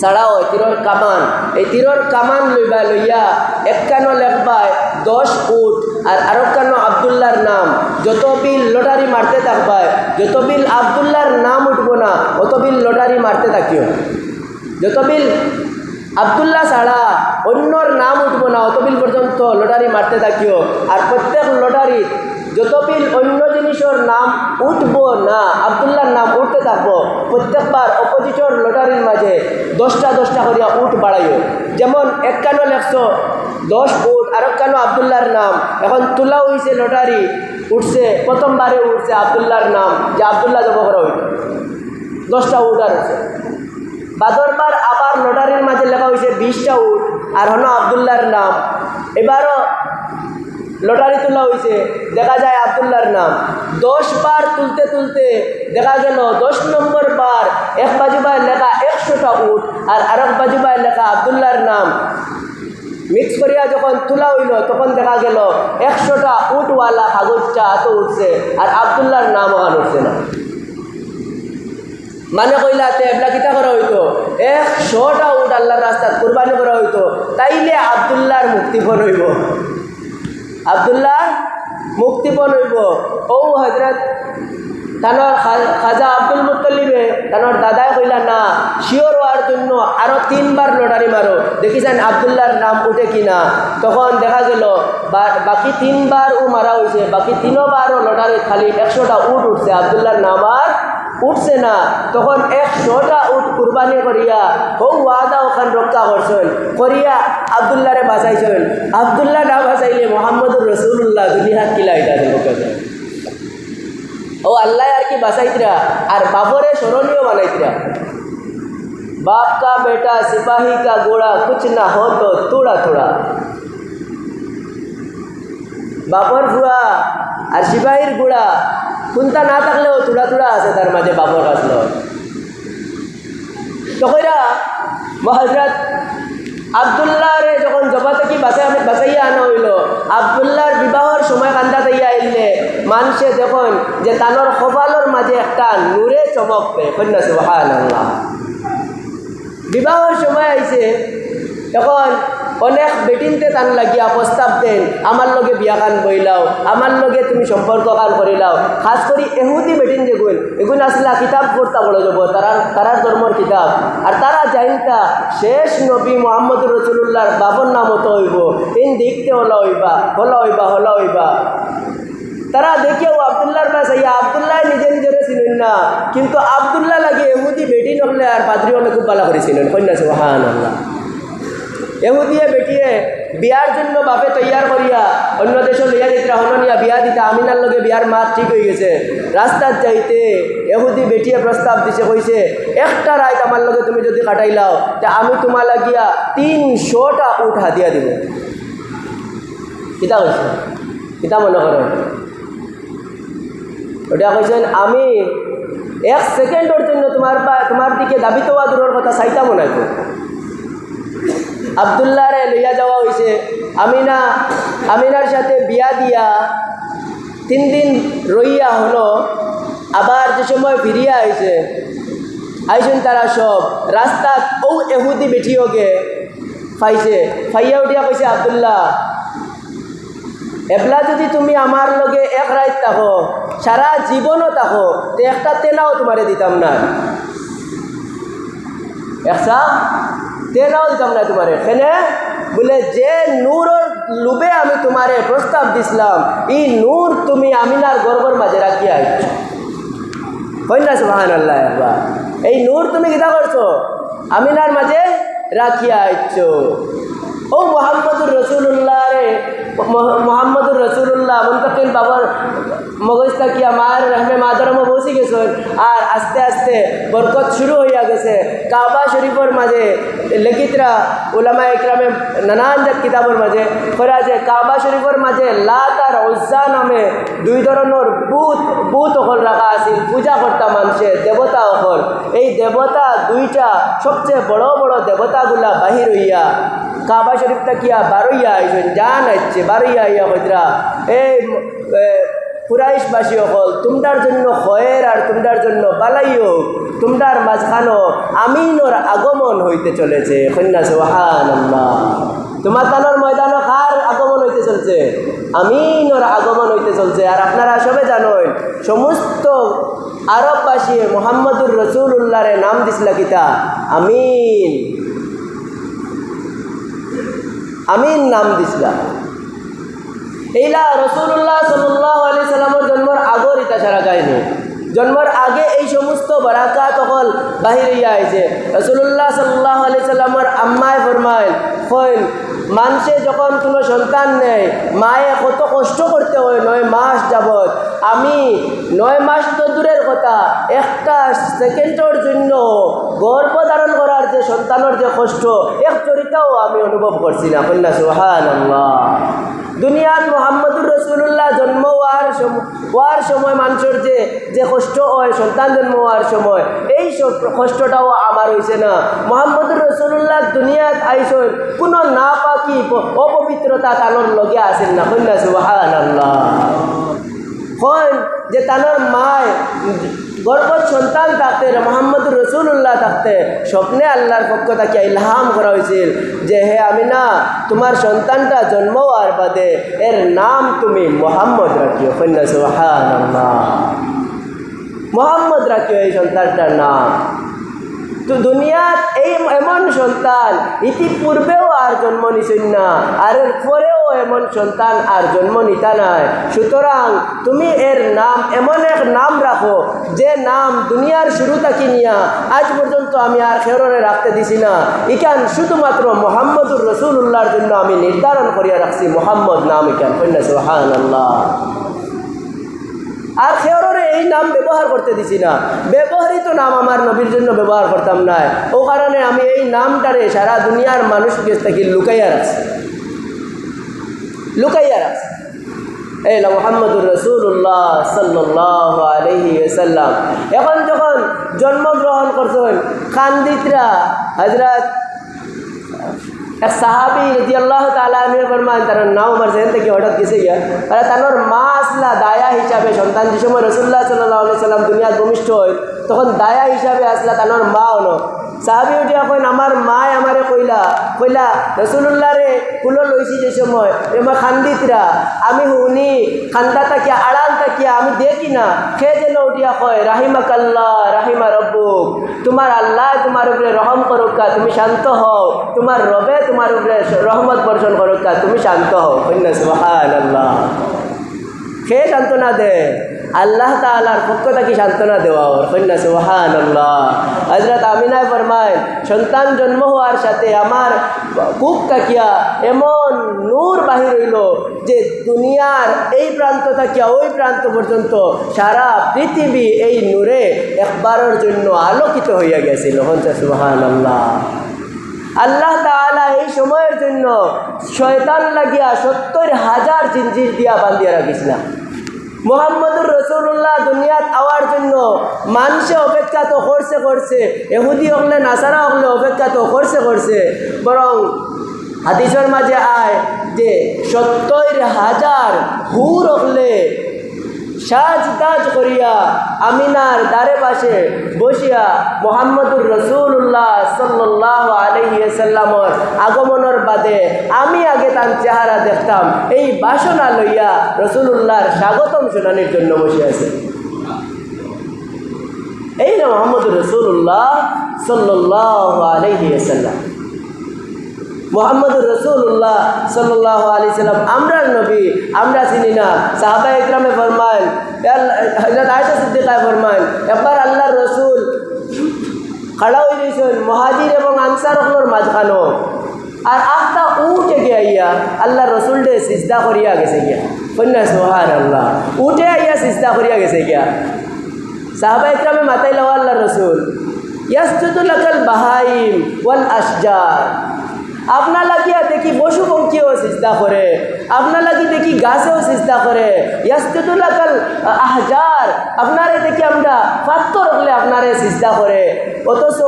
ছাড়া হয় তীরের কামান। এই তীরের কামান লইয়া একখানো লেখবায় 10 উট আর আরেকখানো আবদুল্লাহর নাম। যত বিল লটারি মারতে থাকবায়, যত বিল আবদুল্লাহর নাম উঠবো না অত বিল লটারি মারতে থাকিও। যত বিল আবদুল্লাহ ছাড়া অন্যর নাম উঠবো না অত বিল পর্যন্ত লটারি মারতে থাকিও। আর প্রত্যেক লটারি যত বিল অন্য জিনিসের নাম উঠবো না আবদুল্লাহর নাম উঠতে থাকবো, প্রত্যেকবার অপোজিটর লটারির মাঝে 10টা করিয়া উঠ বাড়াইও। যেমন একখানো লেখছো 10 উঠ আর একখানো আবদুল্লাহর নাম, এখন তোলা হয়েছে লটারি উঠছে, প্রথমবারে উঠছে আবদুল্লাহর নাম, যে আবদুল্লাহ জব করা হইল 10টা উঠ আর উঠছে। বাদরবার আবার লটারির মাঝে লেখা হয়েছে 20টা উঠ আর হলো আবদুল্লাহর নাম। এবারও লটারি তোলা হয়েছে, দেখা যায় আবদুল্লাহর নাম। 10 বার তুলতে দেখা গেল 10 নম্বর বার এক বাজুবায় লেখা 100টা উঠ আর আরেক বাজুবায় লেখা আবদুল্লাহর নাম। মিক্স করিয়া যখন তোলা হইল তখন দেখা গেল 100টা উঠওয়ালা কাগজটা এত উঠছে আর আবদুল্লাহর নাম ওখানে উঠছে না। মানে কইলাতে এবলা কিতা করা হইতো, 100টা উঠ আল্লাহর রাস্তাত কুরবানি করা হইতো, তাইলে আবদুল্লাহর মুক্তিপণ হইব, আবদুল্লাহ মুক্তিপণ হইব। ও হজরত তানোর খাজা আব্দুল মুত্তলিবে তানোর দাদাই কইলা না, শিওর হওয়ার জন্য আরও 3 বার লটারি মারো দেখিছেন আবদুল্লাহর নাম উঠে কিনা। তখন দেখা গেল বাকি 3 বার ও মারা হয়েছে, বাকি 3 বারও লটারি খালি 100টা উঠ উঠছে, আবদুল্লাহর নাম আর উঠছে না। তখন 100টা উঠ কুরবানি করিয়া ও ওয়াদা ওখান রক্ষা করছেন করিয়া আবদুল্লাহরে বাঁচাইছেন। আবদুল্লাহ না বাঁচাইলে মোহাম্মদুর রসুল্লাহ দুনিয়াত কিলা এটা ও আল্লাহ আর কি বাঁচাইতরা আর বাবরে স্মরণীয় বানাইতরা। बाप का बेटा सिपाही का घोड़ा कुछ ना हो तो थोड़ा थोड़ा। बापर भुआ আর সিপাহীর ঘোড়া কোনটা না থাকলেও থোড়া থোড়া আছে তার মাঝে বাবর আসলো। তখনরা হযরত আবদুল্লাহরে যখন জবা থেকে বাঁচাইয়া আনা হইল, আবদুল্লাহর বিবাহর সময় কান্দা তাইয়া আইলে মানুষে যখন যে তানোর কপালের মাঝে একটা নূরে চমক দেয়, কন্যা সুবহানাল্লাহ। বিবাহর সময় আইছে তখন অনেক বেটিনতে টান লাগিয়া প্রস্তাব দেন, আমার লগে বিয়া খান বইলাও, আমার লগে তুমি সম্পর্ক খান করিলাও। খাস করি এহুদি বেটিন যেগুন এগুন আসলা কিতাব পড়তা বড় যাব, তারার ধর্মর কিতাব আর তারা জানতা শেষ নবী মোহাম্মদুর রসুল্লাহর বাবর নাম হতো হইব, ইন দেখতে হলা হইবা। তারা দেখেও আবদুল্লাহর পাশে আবদুল্লাহ নিজে নিজেরে চিনুন না, কিন্তু আবদুল্লাহ লাগে এহুদি বেটি নকলে আর পাদ্রি অনেক খুব ভালো করে চিনুন, কন্যা সুবহানাল্লাহ। এহুদিয়ে বেটিয়ে বিয়ার জন্য বাপে তৈয়ার করিয়া অন্য দেশে লইয়া যেতে হননিয়া বিয়া দিতে আমিনার লগে বিয়ার মাত ঠিক হয়ে গেছে। রাস্তার যাইতে এহুদি বেটিয়ে প্রস্তাব দিছে, কইছে একটা রাত আমার লগে তুমি যদি কাটাইলাও তা আমি তোমার লাগিয়া 300টা উঠ হাদিয়া দিব। কিতা কইছে, কিতা মনে করেন ওটা কইছেন আমি 1 সেকেন্ডের জন্য তোমার দিকে দাবি তোয়া দূরের কথা চাইতা মনে হয়। আবদুল্লাহরে লইয়া যাওয়া হয়েছে, আমিনার সাথে বিয়া দিয়া 3 দিন রইয়া হলো, আবার যে সময় ফিরিয়া আইসেন তারা সব রাস্তাত ও এহুদি বেঠিওকে পাইছে, ফাইয়া উঠিয়া কইছে আবদুল্লাহ এবলা যদি তুমি আমার লগে 1 রাত থাকো, সারা জীবনও থাকো, তো একটা তেলাও তোমারে দিতাম না, একটা তেলাও দিতাম না তোমারে। কেনে বলে যে নূরের লুবে আমি তোমারে প্রস্তাব দিছিলাম, এই নূর তুমি আমিনার গর্বর মাঝে রাখিয়া আইছ, কন্যা সুবহানাল্লাহ। এই নূর তুমি কিতা করছো, আমিনার মাঝে রাখিয়া আইছ। ও মোহাম্মদুর রসুল্লাহ মুন্তকিল বাবার মগজটা কি আমার রহমে মাদরমে বসে গেছে আর আস্তে আস্তে বরকত শুরু হইয়া গেছে। কাবা শরীফের মাঝে লেখিতরা উলামা ইকরামে নানান জাত কিতাবের মাঝে করা যে কাবা শরীফের মাঝে লাত আর উজ্জা নামে দুই ধরনের বুত অকল রাখা আছিল, পূজা করতা মানুষের দেবতা অকল। এই দেবতা দুইটা সবচেয়ে বড় বড় দেবতাগুলা বাহির হইয়া কাবা শরীফ তাকিয়া বারইয়া আইসেন, জান আইছে বারইয়া আইয়া হইতরা এই কুরাইশবাসী অকল তোমরার জন্য খয়ের আর তোমরার জন্য বালাই হোক, তোমরার মাঝখানো আমিনর আগমন হইতে চলেছে। কন্যা সুবহানাল্লাহ। তোমার তানোর ময়দানও কার আগমন হইতে চলছে? আমিনর আগমন হইতে চলছে। আর আপনারা সবে জানেন সমস্ত আরববাসী মুহাম্মদুর রাসূলুল্লাহরে নাম দিছিলা কিতা? আমিন। আমিন নাম দিছিলা। এইলা রাসূলুল্লাহ সাল্লাল্লাহু আলাইহি সাল্লামের জন্মের আগর ইতা সারা গাইনি। জন্মের আগে এই সমস্ত বারাকাত অকল বাহির হইয়া আইছে। রাসূলুল্লাহ সাল্লাল্লাহু আলাইহি সাল্লামের আম্মায় ফরমায় কইন মানুষে যখন কোনো সন্তান নেয় মায়ে কত কষ্ট করতে হয় 9 মাস যাবৎ। আমি 9 মাস তো দূরের কথা, একটা সেকেন্ডের জন্য গর্ভধারণ করার যে সন্তানের যে কষ্ট এক চরিতাও আমি অনুভব করছি না। কন্যা সুবহানাল্লাহ। দুনিয়াত মুহাম্মদুর রাসূলুল্লাহ জন্ম হওয়ার সময় মানুষের যে কষ্ট হয় সন্তান জন্ম হওয়ার সময়, এই সব কষ্টটাও আমার হয়েছে না। মুহাম্মদুর রাসূলুল্লাহ দুনিয়াত আইসেন কোনো না পাকি অপবিত্রতা তানোর লগে আসেন না। কন্যা সুবহানাল্লাহ। কন যে তানোর মায় গর্ভত সন্তান থাকতে মুহাম্মদুর রাসূলুল্লাহ থাকতে স্বপ্নে আল্লাহর পক্ষ থেকে ইলহাম করা হয়েছিল যে হে আমিনা, তোমার সন্তানটা জন্ম হওয়ার বাদে এর নাম তুমি মুহাম্মদ রাখিও। কন্যা সুবহানাল্লাহ। মুহাম্মদ রাখিও এই সন্তানটার নাম। তো দুনিয়াত এই এমন সন্তান ইতিপূর্বেও আর জন্ম নিছেন না, আর এর পরেও এমন সন্তান আর জন্ম নিতা নাই। সুতরাং তুমি এর নাম এমন এক নাম রাখো যে নাম দুনিয়ার শুরু থাকি নিয়া আজ পর্যন্ত আমি আর খেররে রাখতে দিছি না। ইকান শুধুমাত্র মুহাম্মদুর রাসূলুল্লাহর জন্য আমি নির্ধারণ করিয়া রাখছি মুহাম্মদ নাম। ইকান কন্যা সুবহানাল্লাহ। আর খেয়রে এই নাম ব্যবহার করতে দিছি না, ব্যবহৃত নাম আমার নবীর জন্য ব্যবহার করতাম না। ও কারণে আমি এই নামটারে সারা দুনিয়ার মানুষকে থেকে লুকাইয়া রাখছি, লুকাইয়া রাখছি। এই মুহাম্মদুর রাসূলুল্লাহ সাল্লাল্লাহু আলাইহি ওয়াসাল্লাম এখন যখন জন্মগ্রহণ করছেন খানদিতরা হযরত এক সাহাবি রাদিয়াল্লাহু তাআলা আনহু ফরমান তার নাম আমার জেন থেকে হঠাৎ গেছে গিয়া আর তানোর মা আসলা দায়া হিসাবে সন্তান যে সময় রাসূলুল্লাহ সাল্লাল্লাহু আলাইহি সাল্লাম দুনিয়া ভূমিষ্ঠ হয় তখন দায়া হিসাবে আসলা তানোর মা হলো। সাহাবি উঠিয়া কইন আমার মায় আমারে কইলা রাসূলুল্লাহ রে কুলো লইছি যে সময় এমা খান্দিতরা আমি হুনি খান্দা তাকিয়া আড়াল তাকিয়া আমি দেখি না, খে যেন উঠিয়া কয় রাহিমাকাল্লাহ রাহিমা রব্বুক, তোমার আল্লাহ তোমার উপরে রহম করুকা, তুমি শান্ত হও, তোমার রবে তোমার উপরে রহমত বর্ষণ করুকা, তুমি শান্ত হও। কন্যা সুবহানাল্লাহ। খে সান্ত্বনা দে আল্লাহ তাআলার পক্ষ থেকে সান্ত্বনা দেওয়া ওর। কন্যা সুবহানাল্লাহ। হযরত আমিনা ফরমায় সন্তান জন্ম হওয়ার সাথে আমার বুক তাকিয়া এমন নূর বাহির হইল যে দুনিয়ার এই প্রান্ত তাকিয়া ওই প্রান্ত পর্যন্ত সারা পৃথিবী এই নূরে একবারের জন্য আলোকিত হইয়া গেছিল। কন্যা সুবহানাল্লাহ। আল্লাহ তাআলা এই সময়ের জন্য শয়তান লাগিয়া 70,000 জিনজির দিয়া বান্ধিয়া রাখিছিলাম। মুহাম্মদুর রাসূলুল্লাহ দুনিয়াত আওয়ার জন্য মানুষে অপেক্ষা তো করছে, ইহুদি হকলে নাসারা হকলে অপেক্ষা তো করছে, বরং হাদিসের মাঝে আয় যে 70,000 হুর হকলে সাজদাজ করিয়া আমিনার দ্বারে পাশে বসিয়া মুহাম্মদুর রাসূলুল্লাহ সাল্লাল্লাহু আলাইহি ওয়াসাল্লামের আগমনের বাদে আমি আগে তার চেহারা দেখতাম, এই বাসনা লইয়া রাসূলুল্লাহর স্বাগতম শুনানির জন্য বসে আছে। এই না মুহাম্মদুর রাসূলুল্লাহ সাল্লাল্লাহু আলাইহি ওয়াসাল্লাম। মুহাম্মদুর রাসূলুল্লাহ সাল্লাল্লাহু আলাইহি সাল্লাম আমরার নবী, আমরা চিনি না। সাহাবা ইকরামে ফরমান, হযরত আয়েশা সিদ্দিকা ফরমান একবার আল্লাহর রাসূল খাড়া হয়ে গেছেন মুহাজির এবং আনসারগুলোর মাঝখানো, আর আখটা উঠে গিয়া আল্লাহর রাসূল দে সিজদা করিয়া গেছে গিয়া। কন্যা সুবহানাল্লাহ। উঠে আইয়া সিজদা করিয়া গেছে গিয়া। সাহাবা ইকরামে মাথায় লওয়া আল্লাহর রাসূল ইয়াসজুদু লাকাল বাহাইম ওয়াল আশজার, আপনা লাগিয়া দেখি পশু পঙ্খীও সিজদা করে, আপনা লাগি দেখি দেখি গাছেও সিজদা করে, ইয়াসজুদু লাকাল আহজার, আপনারে দেখি আমরা পাত্তর হলে আপনারে সিজদা করে, অথচ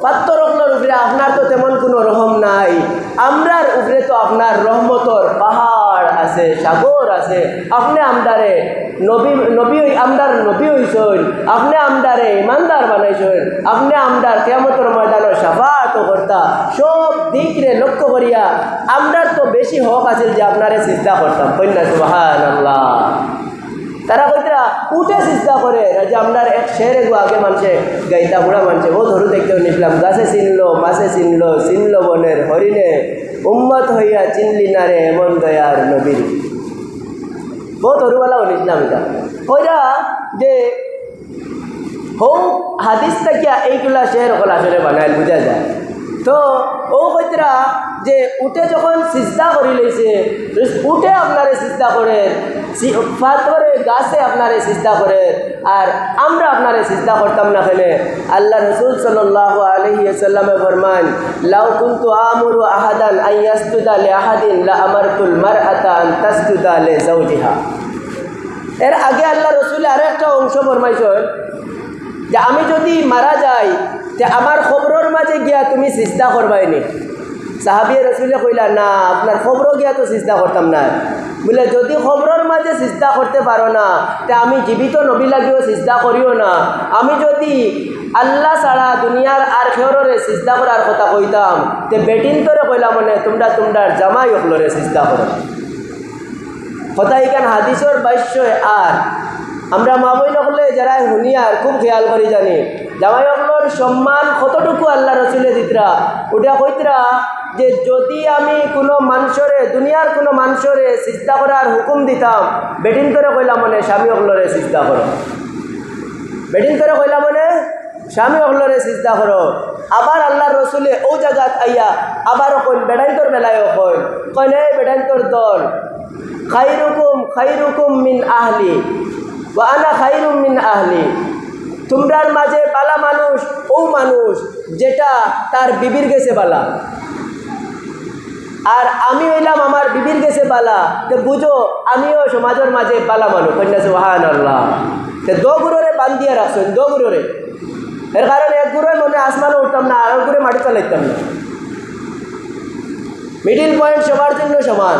পাত্তর হলের উপরে আপনার তো তেমন কোনো রহম নাই। আমরার উপরে তো আপনার রহমতর পাহাড় আছে, সাগর আছে। আপনি আমদারে নবী আমদার নবী হইছেন, আপনি আমদারে ইমানদার বানাইছেন, আপনি আমদার কিয়ামতের ময়দানে শাফাআত কর্তা। সব দিকরে লক্ষ্য করিয়া আমরার তো বেশি হক আছে যে আপনারে সিজদা করতাম। কন্যা সুবহানাল্লাহ। তারা কইতরা উঠে সিজদা করে, যে আপনার এক শের এগো আগে মানুষে গাইতা বুড়া মানুষে ও ধরু দেখতেও নিলাম, গাছে চিনলো মাছে চিনলো, চিনলো বনের হরিণে, উম্মত হইয়া চিনলি না রে এমন দয়ার নবীর। বহুত হরুবালা নিলাম এটা কইরা যে হৌ হাদিস থাকিয়া এইগুলা শের হল আসলে বানাইল বুঝা যায়। তো ও কইতরা যে উঠে যখন সিজদা করি লইছে, উঠে আপনারে সিজদা করে, পাথরে গাছে আপনারে সিজদা করে, আর আমরা আপনারে সিজদা করতাম না কেন? আল্লাহ রসুল সাল্লাল্লাহু আলাইহি ওয়াসাল্লামে ফরমান, লাউ কুনতু আমুরু আহাদান আন ইয়াসজুদা লিআহাদিন লা আমারতুল মারআতা আন তাসজুদা লিজাওজিহা। এর আগে আল্লাহ রসুল আরো একটা অংশ ফরমাইছেন যে আমি যদি মারা যাই যে আমার খবরের মাঝে গিয়া তুমি সিজদা করবাইনি। সাহাবিয়ে রসুলে কইলা না, আপনার খবরও গিয়া তো সিজদা করতাম না। বলে যদি খবরের মাঝে সিজদা করতে পারো না, তে আমি জীবিত নবী লাগিও সিজদা করিও না। আমি যদি আল্লাহ ছাড়া দুনিয়ার আর খেয়রে সিজদা করার কথা কইতাম, তে বেটিন তোরে কইলা মানে তোমরা তোমরার জামাই অকলরে সিজদা করো। কথা এখান হাদিসর বাস্য। আর আমরা মা বইন হলে যারা হুনিয়ার খুব খেয়াল করি জানি, জামাই অকলর সম্মান কতটুকু আল্লাহ রসুলে দিতরা, ওটা কইতরা যে যদি আমি কোনো মানুষরে দুনিয়ার কোনো মানুষরে সিজদা করার হুকুম দিতাম, বেটিন করে কইলাম মানে স্বামী অকলরে সিজদা করো, বেটিন করে কইলাম মানে স্বামী অকলরে সিজদা করো। আবার আল্লাহ রসুলে ও জায়গাত আইয়া আবারও কইন বেটাইন্তর বেলায়ও কইন এই বেটাইন্তর দল, খাইরুকুম মিন আহলি ওয়া আনা খাইরুম মিন আহলি। তোমরার মাঝে বালা মানুষ ও মানুষ যেটা তার বিবির গেছে বালা, আর আমি হইলাম আমার বিবির গেছে বালা। তো বুঝো আমিও সমাজের মাঝে বালা মানুষ। কন্যা সুবহানাল্লাহ। তো দো গুরুরে বান্ধিয়া রাখছেন, দো গুরুরে। এর কারণে এক গুরুর মনে আসমানও উঠতাম না, আর গুরুরে মাটি চালাইতাম না। মিডিল পয়েন্ট সবার জন্য সমান।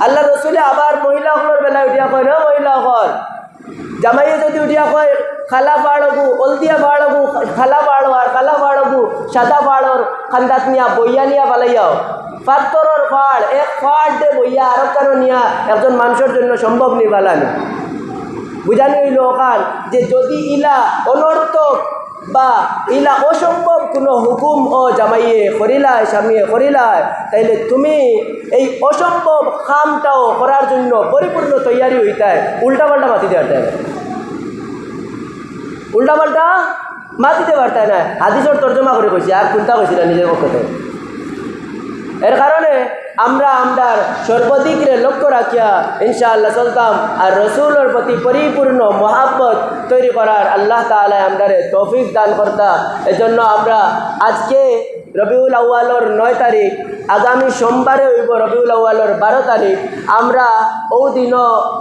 আল্লাহ রসুলে আবার মহিলাগুলোর বেলায় উঠিয়া কয় না, মহিলাগর জামাইয়ে যদি উঠিয়া কয় খালা পাড়বু অলদিয়া পাড়বু খালা পাড়ো, আর খালা পাড়বু সাদা পাড়র খান্দাত নিয়া বইয়া নিয়া পালাইয়াও। পাত্তরর ফাড় এক ফাড় দে বইয়া আর কারো নিয়া একজন মানুষের জন্য সম্ভব নি বালানি। বুঝানি হইল ওখান যে যদি ইলা অনর্থক বা ইলা অসম্ভব কোনো হুকুম ও জামাইয়ে করিলায় স্বামীয়ে করিলায়, তাইলে তুমি এই অসম্ভব কামটাও করার জন্য পরিপূর্ণ তৈয়ারি হইতায়, উল্টাপাল্টা মাতিতে পারতায়, উল্টাপাল্টা মাতিতে পারতায় না। হাদিসের তর্জমা করে কইছি, আর কোনটা কইছি না নিজের পক্ষে। এর কারণে আমরা আমরার সর্বদিকরে লক্ষ্য রাখিয়া ইনশাআল্লাহ চলতাম, আর রসুলের প্রতি পরিপূর্ণ মহাব্বত তৈরি করার আল্লাহ তাআলা আমরারে তৌফিক দান করতা। এজন্য আমরা আজকে রবিউল আউয়ালর 9 তারিখ, আগামী সোমবারে হইব রবিউল আউয়ালর 12 তারিখ। আমরা ও দিন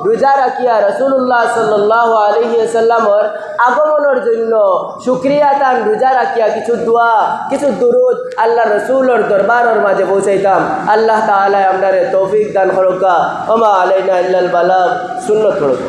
রোজা রাখিয়া রসুল্লাহ সাল্লাল্লাহু আলাইহি ওয়াসাল্লামর আগমনের জন্য শুকরিয়া তান রোজা রাখিয়া কিছু দোয়া কিছু দুরুদ আল্লাহ রসুলের দরবারের মাঝে পৌঁছাইতাম। আল্লাহ তাআলা আমরারে তৌফিক দান করুকা। ওমা আলাইনা ইল্লাল বালাগ। সুন্নত করুক।